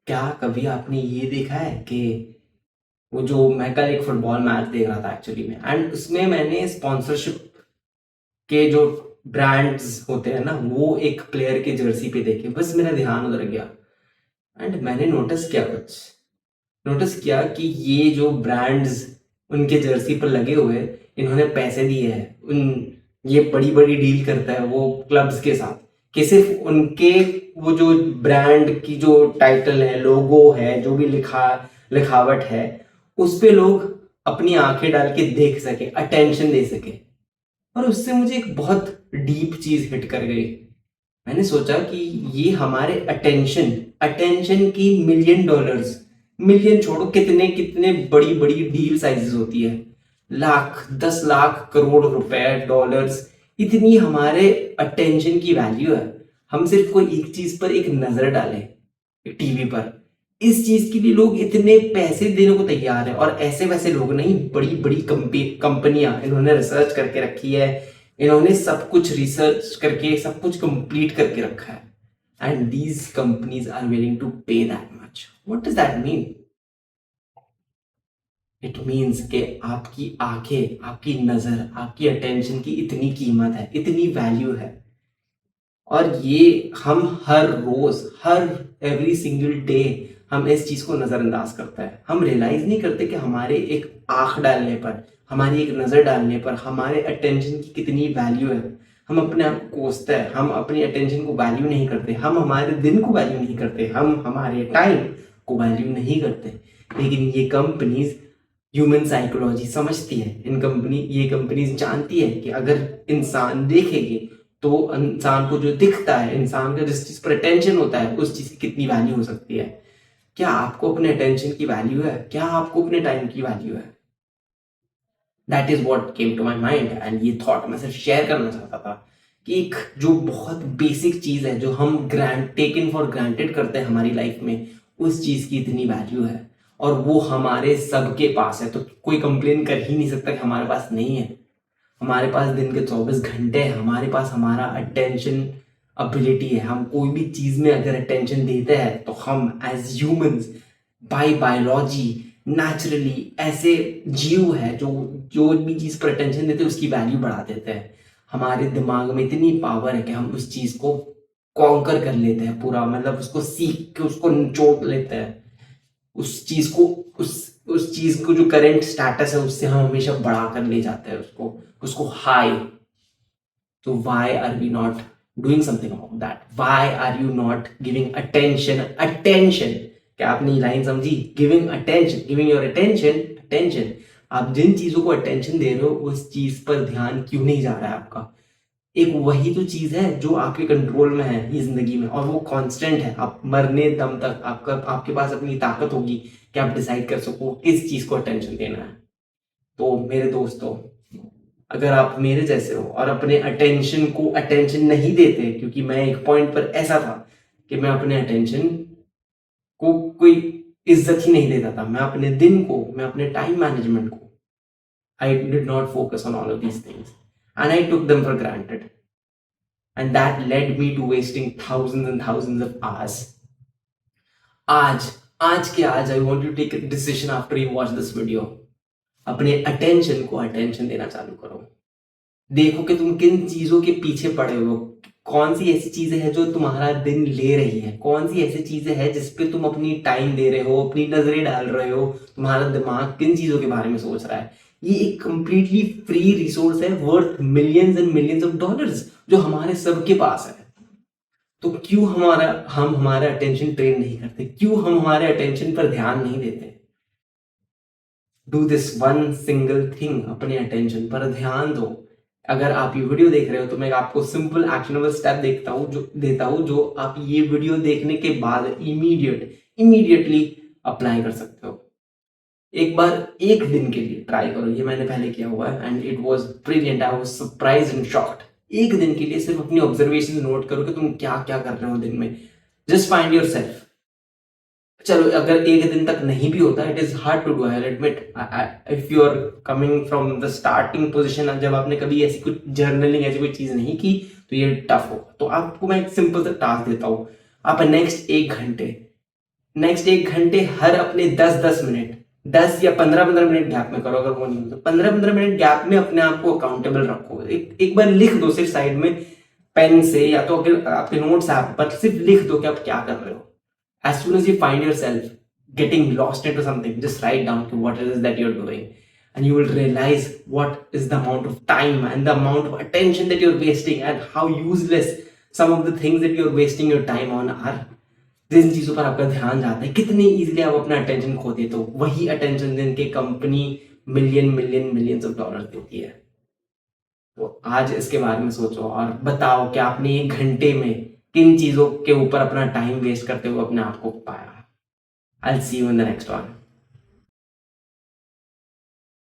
क्या कभी आपने ये देखा है कि वो जो मैं कल एक फुटबॉल मैच देख रहा था एक्चुअली में, एंड उसमें मैंने स्पॉन्सरशिप के जो ब्रांड्स होते हैं ना, वो एक प्लेयर के जर्सी पे देखे, बस मेरा ध्यान उधर गया। एंड मैंने नोटिस किया कि ये जो ब्रांड्स उनके जर्सी पर लगे हुए, इन्होंने पैसे दिए हैं उन, ये बड़ी बड़ी डील करता है वो क्लब्स के साथ, कि सिर्फ उनके वो जो ब्रांड की जो टाइटल है, लोगो है, जो भी लिखावट है, उस पे लोग अपनी आंखें डाल के देख सके, अटेंशन दे सके। और उससे मुझे एक बहुत डीप चीज हिट कर गई। मैंने सोचा कि ये हमारे अटेंशन अटेंशन की $1,000,000, मिलियन छोड़ो, कितने कितने बड़ी बड़ी डील साइजेस होती है, लाख, 10 लाख, करोड़ रुपए, डॉलर्स, इतनी हमारे अटेंशन की वैल्यू है। हम सिर्फ कोई एक चीज पर एक नजर डालें टीवी पर, इस चीज के लिए लोग इतने पैसे देने को तैयार है। और ऐसे वैसे लोग नहीं, बड़ी बड़ी कंपनियां, इन्होंने रिसर्च करके रखी है, इन्होंने सब कुछ रिसर्च करके सब कुछ कंप्लीट करके रखा है, and these companies are willing to pay that much. What does that mean? It means कि आपकी आंखें, आपकी नजर, आपकी अटेंशन की इतनी कीमत है, इतनी वैल्यू है। और ये हम हर रोज, हर एवरी सिंगल डे हम इस चीज को नजरअंदाज करते हैं। हम रियलाइज नहीं करते कि हमारे एक आंख डालने पर, हमारी एक नजर डालने पर हमारे अटेंशन की कितनी वैल्यू है। हम अपने आप को कोसते हैं, हम अपनी अटेंशन को वैल्यू नहीं करते, हम हमारे दिन को वैल्यू नहीं करते, हम हमारे टाइम को वैल्यू नहीं करते। लेकिन ये कंपनीज ह्यूमन साइकोलॉजी समझती है, ये कंपनीज जानती है कि अगर इंसान देखेंगे तो इंसान को जो दिखता है, इंसान का जिस चीज पर अटेंशन होता है, उस चीज की कितनी वैल्यू हो सकती है। क्या आपको अपने अटेंशन की वैल्यू है? क्या आपको अपने टाइम की वैल्यू है? That is what came to my mind, and ये थॉट मैं सिर्फ शेयर करना चाहता था कि एक जो बहुत बेसिक चीज है, जो हम टेकन फॉर ग्रांटेड करते हैं हमारी लाइफ में, उस चीज की इतनी वैल्यू है। और वो हमारे सबके पास है, तो कोई कंप्लेन कर ही नहीं सकता कि हमारे पास नहीं है। हमारे पास दिन के 24 घंटे हैं, हमारे पास हमारा अटेंशन अबिलिटी है। हम कोई भी चीज में अगर अटेंशन देते हैं तो हम as humans, by biology, naturally ऐसे जीव है जो जो भी चीज पर अटेंशन देते हैं उसकी वैल्यू बढ़ा देते हैं। हमारे दिमाग में इतनी पावर है कि हम उस चीज को कॉन्कर कर लेते हैं पूरा, मतलब उसको सीख के उसको निचोड़ लेते हैं। उस चीज को उस उस चीज को जो करंट स्टेटस है उससे हम हमेशा बढ़ा कर ले जाते हैं उसको, उसको हाई। तो why are we not doing something about that? Why are you not giving attention? क्या आपने ये लाइन समझी? Giving attention, giving your attention, attention. आप जिन चीजों को अटेंशन दे रहे हो उस चीज पर ध्यान क्यों नहीं जा रहा है आपका? एक वही तो चीज है जो आपके कंट्रोल में है ये जिंदगी में, और वो कांस्टेंट है। आप मरने दम तक आपके पास अपनी ताकत होगी कि आप डिसाइड कर सको किस चीज को अटेंशन देना है। तो मेरे दोस्तों, अगर आप मेरे जैसे हो और अपने अटेंशन को अटेंशन नहीं देते, क्योंकि मैं एक पॉइंट पर ऐसा था कि मैं अपने अटेंशन को कोई इज्जत ही नहीं देता था, मैं अपने दिन को, मैं अपने टाइम मैनेजमेंट को, I did not focus on all of these things, and I took them for granted, and that led me to wasting thousands and thousands of hours. आज आज के आज I want to take a decision after you watch this video. अपने attention को attention देना चालू करो। देखो कि तुम किन चीजों के पीछे पड़े हो, कौन सी ऐसी चीजें हैं जो तुम्हारा दिन ले रही है, कौन सी ऐसी चीजें हैं जिसपे तुम अपनी टाइम दे रहे हो, अपनी नजरें डाल रहे हो, तुम्हारा दिमाग किन चीजों के बारे में सोच रहा है। ये एक कंप्लीटली फ्री रिसोर्स है, worth millions and millions of dollars, जो हमारे सबके पास है। तो क्यों हम हमारा अटेंशन ट्रेन नहीं करते? क्यों हम हमारे अटेंशन पर ध्यान नहीं देते? Do this one single thing, अपने अटेंशन पर ध्यान दो। अगर आप ये वीडियो देख रहे हो तो मैं आपको सिंपल एक्शनेबल स्टेप देता हूं जो आप ये वीडियो देखने के बाद इमीडिएटली अप्लाई कर सकते हो। एक बार एक दिन के लिए ट्राई करो, ये मैंने पहले किया हुआ है and it was brilliant, I was surprised and shocked. एक दिन के लिए सिर्फ अपनी ऑब्जर्वेशन नोट करो कि तुम क्या क्या कर रहे हो दिन में। Just find yourself. चलो अगर एक दिन तक नहीं भी होता, it is hard to do, I admit. If you are coming from the starting position, जब आपने कभी ऐसी कुछ जर्नलिंग, ऐसी कोई चीज नहीं की, तो ये टफ होगा। तो आपको मैं एक सिंपल सा टास्क देता हूँ। आप नेक्स्ट 1 घंटे हर अपने 10-10 मिनट 10 या 15-15 मिनट गैप में करो। अगर वो नहीं हो तो 15-15 मिनट गैप में अपने आप को अकाउंटेबल रखो। एक बार लिख दो सिर्फ साइड में पेन से, या तो अगर आपके नोट्स ऐप पर सिर्फ लिख दो कि आप क्या कर रहे हो। As soon as you find yourself getting lost into something, just write down what it is that you are doing, and you will realize what is the amount of time and the amount of attention that you're wasting and how useless some of the things that you're wasting your time on are। जिन चीजों पर आपका ध्यान जाता है, कितनी easily आप अपना attention खो देते हो, वही अटेंशन जिनके कंपनी मिलियंस ऑफ डॉलर देती है। तो आज इसके बारे में सोचो और बताओ कि आपने 1 घंटे में किन चीजों के ऊपर अपना टाइम वेस्ट करते हुए अपने आप को पाया। I'll see you in the next one.